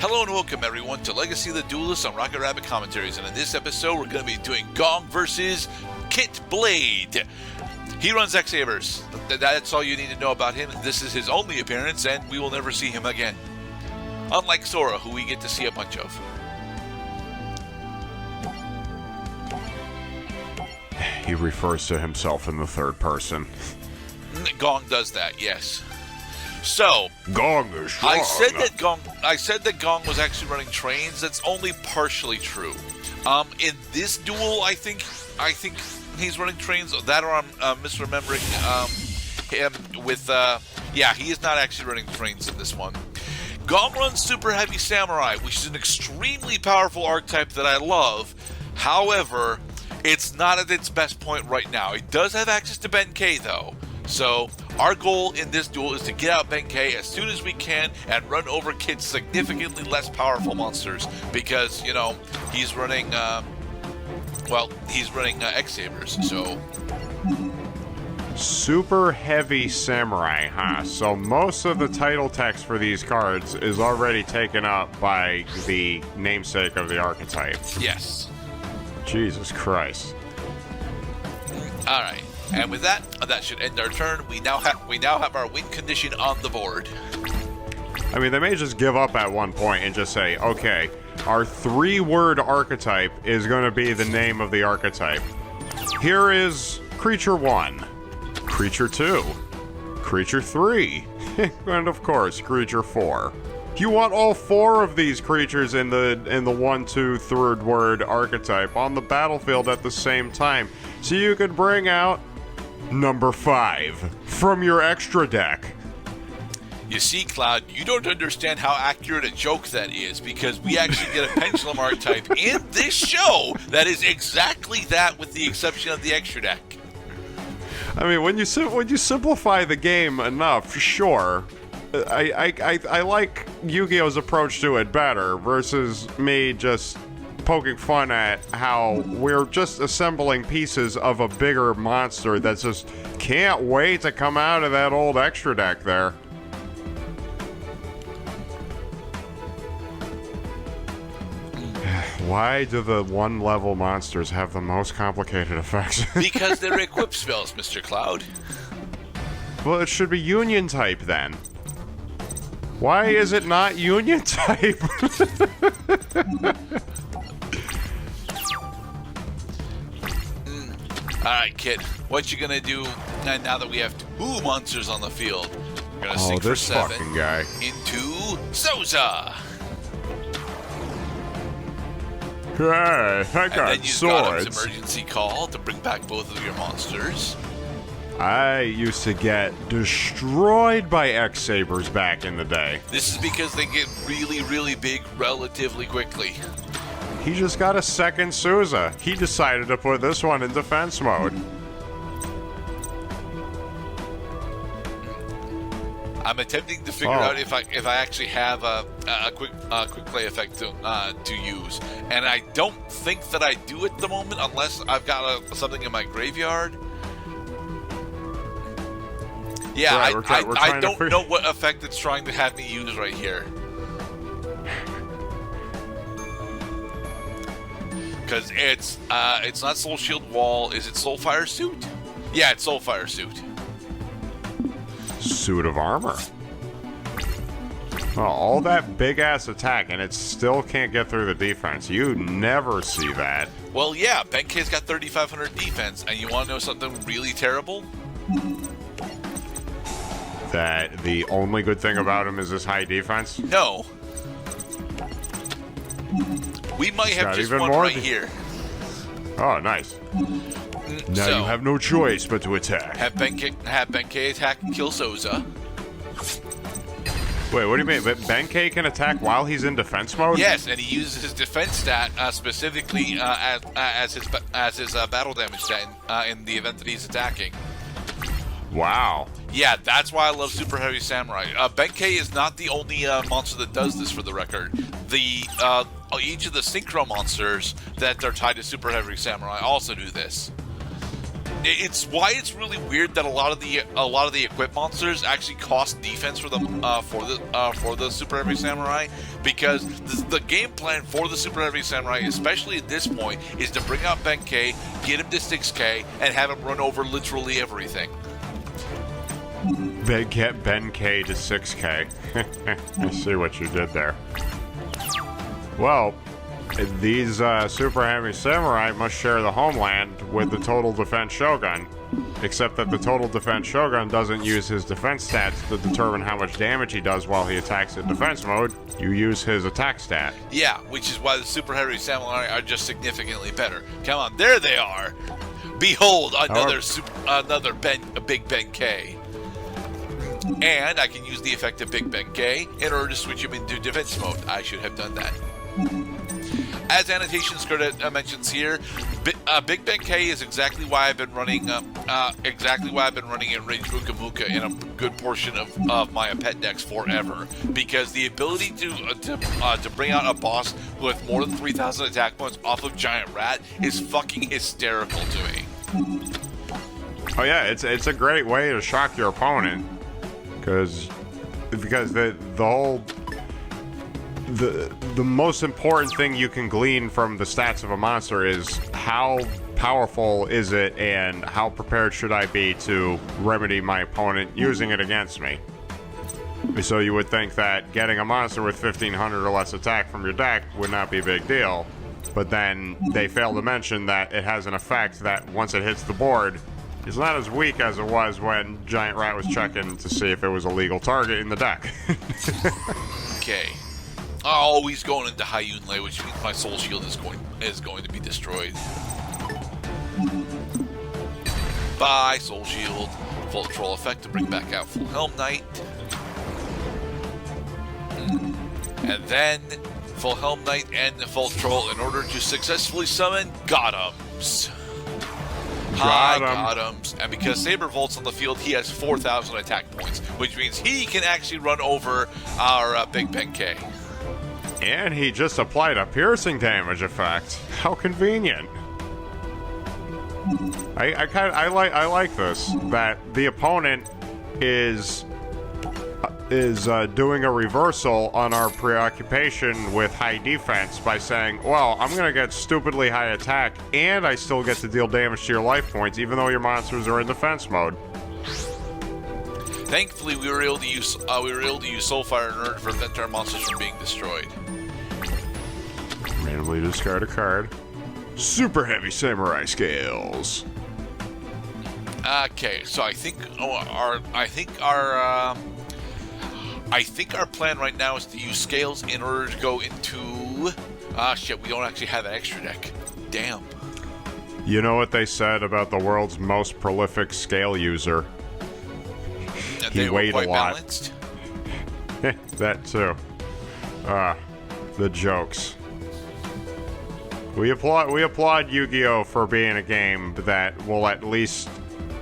Hello and welcome everyone to Legacy of the Duelist on Rocket Rabbit Commentaries, and in this episode we're going to be doing Gong versus Kit Blade. He runs X-sabers. That's all you need to know about him. This is his only appearance and we will never see him again. Unlike Sora, who we get to see a bunch of. He refers to himself in the third person. Gong does that, yes. So, Gong is strong. I said that Gong was actually running trains. That's only partially true. In this duel, I think he's running trains. That, or I'm misremembering him with. Yeah, he is not actually running trains in this one. Gong runs Super Heavy Samurai, which is an extremely powerful archetype that I love. However, it's not at its best point right now. It does have access to Benkei though. So, our goal in this duel is to get out Benkei as soon as we can and run over Kit's significantly less powerful monsters because, you know, he's running, X-sabers, so... Super Heavy Samurai, huh? So most of the title text for these cards is already taken up by the namesake of the archetype. Yes. Jesus Christ. Alright. And with that, that should end our turn. We now have our win condition on the board. I mean, they may just give up at one point and just say, okay, our 3-word archetype is going to be the name of the archetype. Here is Creature 1, Creature 2, Creature 3, and of course, Creature 4. You want all 4 of these creatures in the 1, 2, 3rd word archetype on the battlefield at the same time, so you could bring out number 5 from your extra deck. You see, Cloud, you don't understand how accurate a joke that is, because we actually get a Pendulum archetype in this show that is exactly that, with the exception of the extra deck. I mean, when you simplify the game enough, sure. I like Yu-Gi-Oh's approach to it better versus me just poking fun at how we're just assembling pieces of a bigger monster that just can't wait to come out of that old extra deck there. Why do the 1-level monsters have the most complicated effects? Because they're equip spells, Mr. Cloud. Well, it should be Union type then. Why is it not Union type? Alright, Kit, what you gonna do now that we have 2 monsters on the field? We're gonna sink for 7 fucking guy. into Souza. Hey, I got and then you swords. got his emergency call to bring back both of your monsters. I used to get destroyed by X-sabers back in the day. This is because they get really, really big relatively quickly. He just got a second Souza. He decided to put this one in defense mode. I'm attempting to figure out if I actually have a quick play effect to use, and I don't think that I do at the moment unless I've got something in my graveyard. Yeah, right, I don't know what effect it's trying to have me use right here. Because it's not Soul Shield Wall. Is it Soulfire Suit? Yeah, it's Soulfire Suit. Suit of armor. Well, all that big-ass attack, and it still can't get through the defense. You never see that. Well, yeah, Benkei's got 3,500 defense, and you want to know something really terrible? That the only good thing about him is his high defense? No. We might have just one right here. Oh, nice. Now you have no choice but to attack. Have Benkei attack and kill Souza. Wait, what do you mean? Benkei can attack while he's in defense mode? Yes, and he uses his defense stat specifically as his battle damage stat in the event that he's attacking. Wow. Yeah, that's why I love Super Heavy Samurai. Benkei is not the only monster that does this, for the record. Each of the synchro monsters that are tied to Super Heavy Samurai also do this. It's why it's really weird that a lot of the equip monsters actually cost defense for the Super Heavy Samurai, because the game plan for the Super Heavy Samurai, especially at this point, is to bring out Benkei, get him to 6k, and have him run over literally everything. They get Benkei to 6k. I see what you did there. Well, these Super Heavy Samurai must share the homeland with the Total Defense Shogun, except that the Total Defense Shogun doesn't use his defense stats to determine how much damage he does while he attacks in defense mode. You use his attack stat. Yeah, which is why the Super Heavy Samurai are just significantly better. Come on, there they are! Behold, another Big Benkei. And I can use the effect of Big Benkei in order to switch him into defense mode. I should have done that. As annotation skirt mentions here, Big Benkei is exactly why I've been running in Range Muka Muka in a good portion of my pet decks forever, because the ability to bring out a boss with more than 3,000 attack points off of Giant Rat is fucking hysterical to me. Oh yeah, it's a great way to shock your opponent, because the most important thing you can glean from the stats of a monster is how powerful is it and how prepared should I be to remedy my opponent using it against me. So you would think that getting a monster with 1,500 or less attack from your deck would not be a big deal, but then they fail to mention that it has an effect that once it hits the board, it's not as weak as it was when Giant Rat was checking to see if it was a legal target in the deck. Okay. Oh, he's going into High Yunlei, which means my Soul Shield is going to be destroyed. Bye, Soul Shield. Full Troll effect to bring back out Full Helm Knight. And then Full Helm Knight and the Full Troll in order to successfully summon Gotham's. Hi, Gotham's. And because Saber Volt's on the field, he has 4,000 attack points, which means he can actually run over our Big Benkei. And he just applied a piercing damage effect. How convenient. I like this, that the opponent is doing a reversal on our preoccupation with high defense by saying, well, I'm going to get stupidly high attack and I still get to deal damage to your life points even though your monsters are in defense mode. Thankfully, we were able to use Soulfire in order to prevent our monsters from being destroyed. Randomly discard a card. Super Heavy Samurai Scales. Okay, so I think our plan right now is to use Scales in order to go into... shit, we don't actually have an extra deck. Damn. You know what they said about the world's most prolific scale user? And he weighed quite a lot. Balanced. That too. The jokes. We applaud Yu-Gi-Oh! For being a game that will at least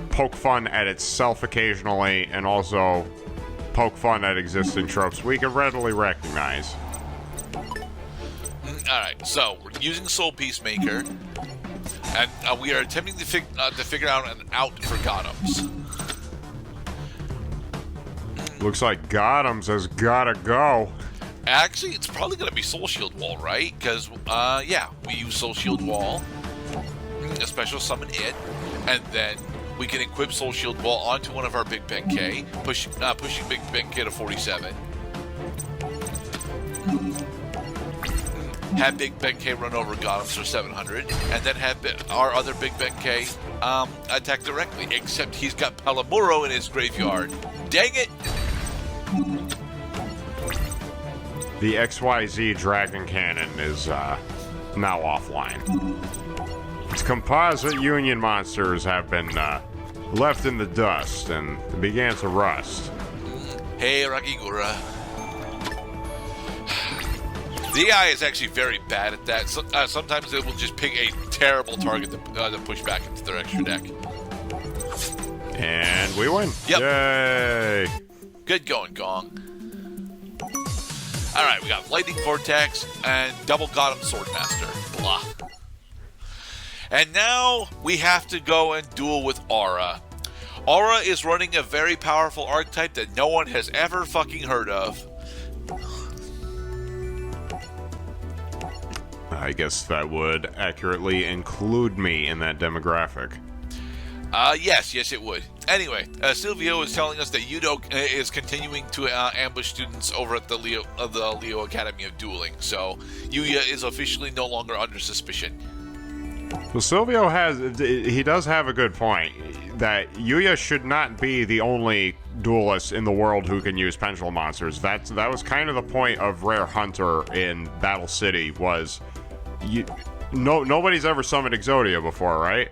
poke fun at itself occasionally and also poke fun at existing tropes we can readily recognize. Alright, so we're using Soul Peacemaker, and we are attempting to figure out an out for Gotham's. Looks like Gotham's has gotta go. Actually, it's probably going to be Soul Shield Wall, right? Because, yeah, we use Soul Shield Wall, a special summon it, and then we can equip Soul Shield Wall onto one of our Big Benkei, pushing Big Benkei to 47. Have Big Benkei run over Gotham's for 700, and then have our other Big Benkei attack directly, except he's got Palamuro in his graveyard. Dang it! The XYZ Dragon Cannon is now offline. Its composite Union monsters have been left in the dust and began to rust. Hey, Rakigura. DI is actually very bad at that. Sometimes it will just pick a terrible target to push back into their extra deck. And we win. Yep. Yay! Good going, Gong. Alright, we got Lightning Vortex and Double Gotham Swordmaster. Blah. And now we have to go and duel with Aura. Aura is running a very powerful archetype that no one has ever fucking heard of. I guess that would accurately include me in that demographic. Yes, it would. Anyway, Silvio is telling us that Yugioh is continuing to ambush students over at the Leo Academy of Dueling, so Yuya is officially no longer under suspicion. Well, Silvio does have a good point, that Yuya should not be the only duelist in the world who can use pendulum monsters. That was kind of the point of Rare Hunter in Battle City, was nobody's ever summoned Exodia before, right?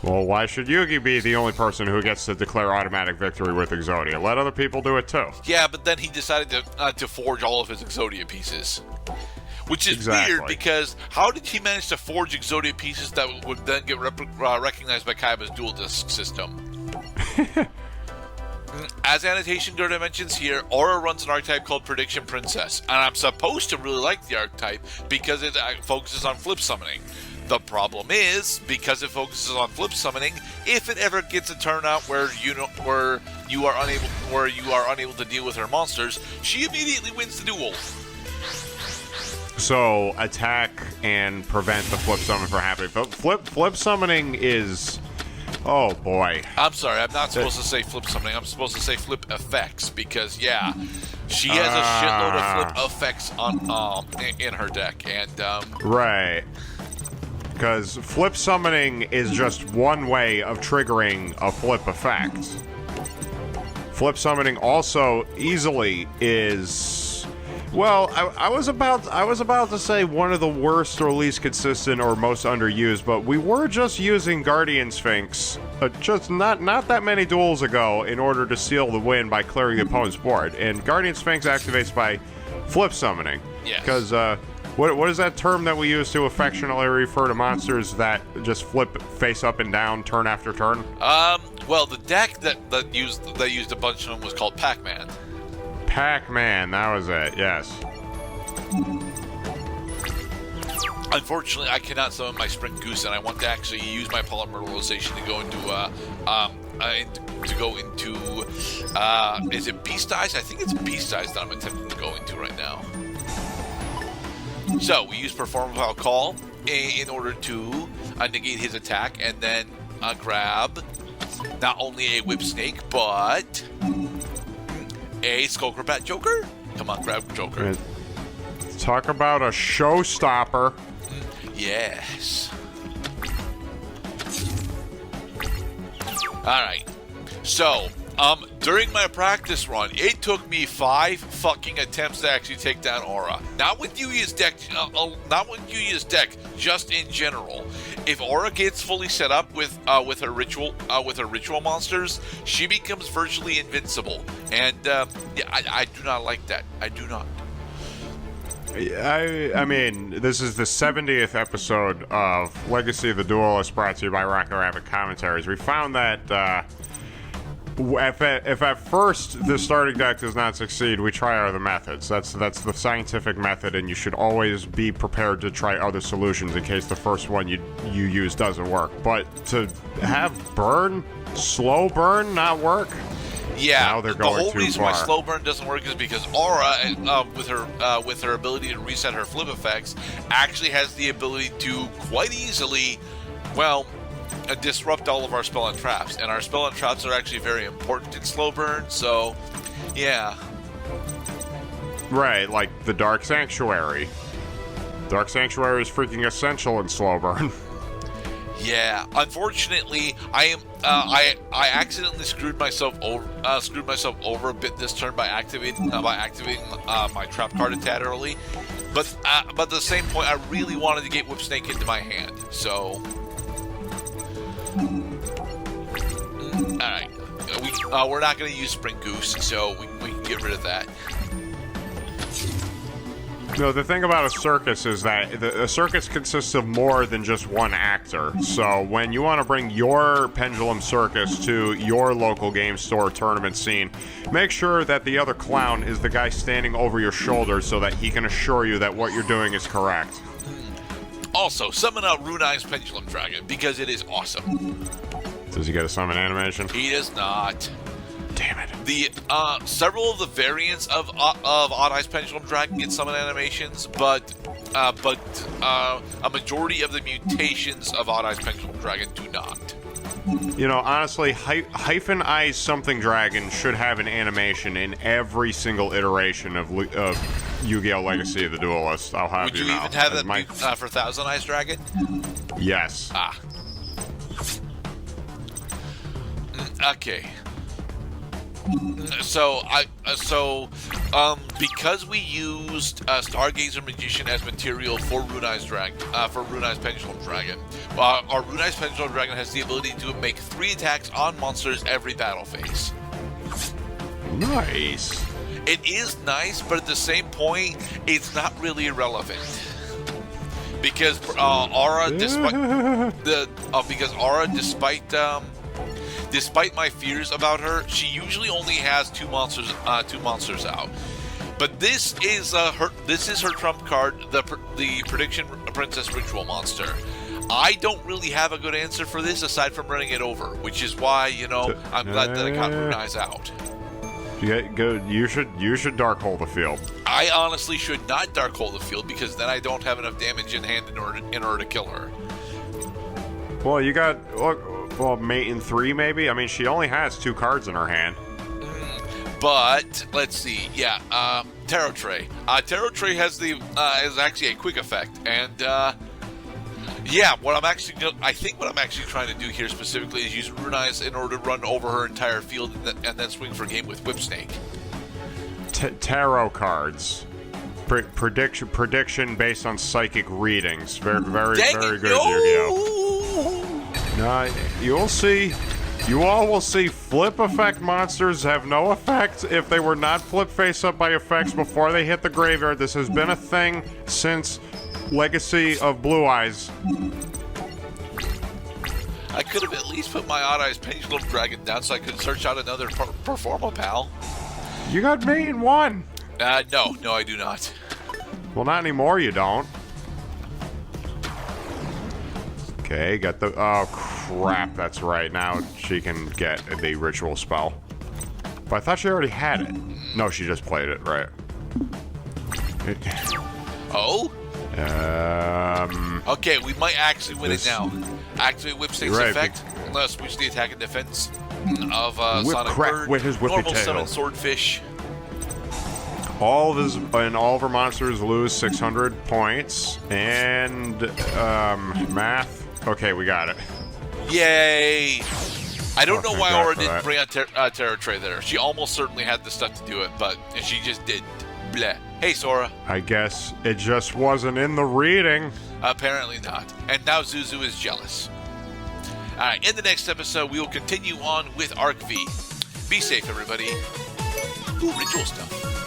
Well, why should Yugi be the only person who gets to declare automatic victory with Exodia? Let other people do it too. Yeah, but then he decided to forge all of his Exodia pieces. Which is weird, because how did he manage to forge Exodia pieces that would then get recognized by Kaiba's dual disc system? As Annotation Gerda mentions here, Aura runs an archetype called Prediction Princess, and I'm supposed to really like the archetype because it focuses on flip summoning. The problem is, because it focuses on flip summoning, if it ever gets a turnout where you are unable to deal with her monsters, she immediately wins the duel. So attack and prevent the flip summon from happening. Flip summoning is, oh boy. I'm sorry, I'm not supposed to say flip summoning. I'm supposed to say flip effects because she has a shitload of flip effects on in her deck, and right. Because flip summoning is just one way of triggering a flip effect. Flip summoning also easily is, well, I was about to say one of the worst or least consistent or most underused, but we were just using Guardian Sphinx just not that many duels ago in order to seal the win by clearing the opponent's board, and Guardian Sphinx activates by flip summoning. Yes. Because what is that term that we use to affectionately refer to monsters that just flip face up and down turn after turn? Well, the deck that used a bunch of them was called Pac-Man. Pac-Man, that was it, yes. Unfortunately, I cannot summon my Spring Goose, and I want to actually use my polymerization to go into is it Beast Eyes? I think it's Beast Eyes that I'm attempting to go into right now. So we use Performable Call in order to negate his attack, and then grab not only a Whip Snake, but a Skullcrobat Joker? Come on, grab Joker. Talk about a showstopper. Yes. Alright. So, during my practice run, it took me 5 fucking attempts to actually take down Aura. Not with Yuya's deck, just in general. If Aura gets fully set up with her ritual monsters, she becomes virtually invincible. And I do not like that. I do not. I mean, this is the 70th episode of Legacy of the Duelist, brought to you by Rocket Rabbit Commentaries. We found that if at first the starting deck does not succeed, we try other methods. That's the scientific method, and you should always be prepared to try other solutions in case the first one you use doesn't work. But to have slow burn not work? Yeah, now they're going the whole too reason far. why slow burn doesn't work is because Aura, with her ability to reset her flip effects, actually has the ability to quite easily, disrupt all of our spell and traps. And our spell and traps are actually very important in slow burn. So, yeah. Right, like the Dark Sanctuary. Dark Sanctuary is freaking essential in slow burn. Yeah, unfortunately, I accidentally screwed myself over a bit this turn by activating my trap card a tad early, but at the same point, I really wanted to get Whip Snake into my hand. So, all right, we're not going to use Spring Goose, so we can get rid of that. No, the thing about a circus is that a circus consists of more than just one actor. So when you want to bring your Pendulum Circus to your local game store tournament scene, make sure that the other clown is the guy standing over your shoulder so that he can assure you that what you're doing is correct. Also, summon out Runai's Pendulum Dragon, because it is awesome. Does he get a summon animation? He does not. Damn it. The several of the variants of Odd Eye's Pendulum Dragon get summon animations, but a majority of the mutations of Odd Eye's Pendulum Dragon do not. You know, honestly, Hyphen Eyes Something Dragon should have an animation in every single iteration of Yu-Gi-Oh! Legacy of the Duelist. I'll have Would you you know. even have that for Thousand Eyes Dragon? Yes. Ah. Okay. So because we used Stargazer Magician as material for Runai's Pendulum Dragon, our Runai's Pendulum Dragon has the ability to make 3 attacks on monsters every battle phase. Nice. It is nice, but at the same point, it's not really irrelevant. Because Aura, despite my fears about her, she usually only has 2 monsters out. But this is her trump card, the Prediction Princess Ritual Monster. I don't really have a good answer for this aside from running it over, which is why, you know, I'm glad that I got Runai's out. You should Dark Hole the field. I honestly should not Dark Hole the field because then I don't have enough damage in hand in order to kill her. Well, you got mate in 3 maybe. I mean, she only has 2 cards in her hand. But let's see. Yeah, Tarot Tray. Tarot Tray has is actually a quick effect, and yeah, I think what I'm actually trying to do here specifically is use Runai's in order to run over her entire field and then swing for game with Whip Snake. Tarot cards. Prediction based on psychic readings. Very good, Yu-Gi-Oh! You'll see. You all will see flip effect monsters have no effect if they were not flip face up by effects before they hit the graveyard. This has been a thing since Legacy of Blue Eyes. I could have at least put my Odd Eyes Pendulum Dragon down so I could search out another Performa Pal. You got mate in 1. No, I do not. Well, not anymore, you don't. Okay, got the... Oh, crap, that's right. Now she can get the ritual spell. But I thought she already had it. No, she just played it, right. Oh? Okay, we might actually win it now. Activate Whip Snake's effect. Unless we the attack and defense of Sonic Bird. With his normal summon Swordfish. All of her monsters lose 600 points. And math. Okay, we got it. Yay! I don't know why Aura didn't that. bring out Tarot Tray there. She almost certainly had the stuff to do it, but she just did. Bleh. Hey, Sora. I guess it just wasn't in the reading. Apparently not. And now Zuzu is jealous. Alright, in the next episode, we will continue on with ARC-V. Be safe, everybody. Ooh, ritual stuff.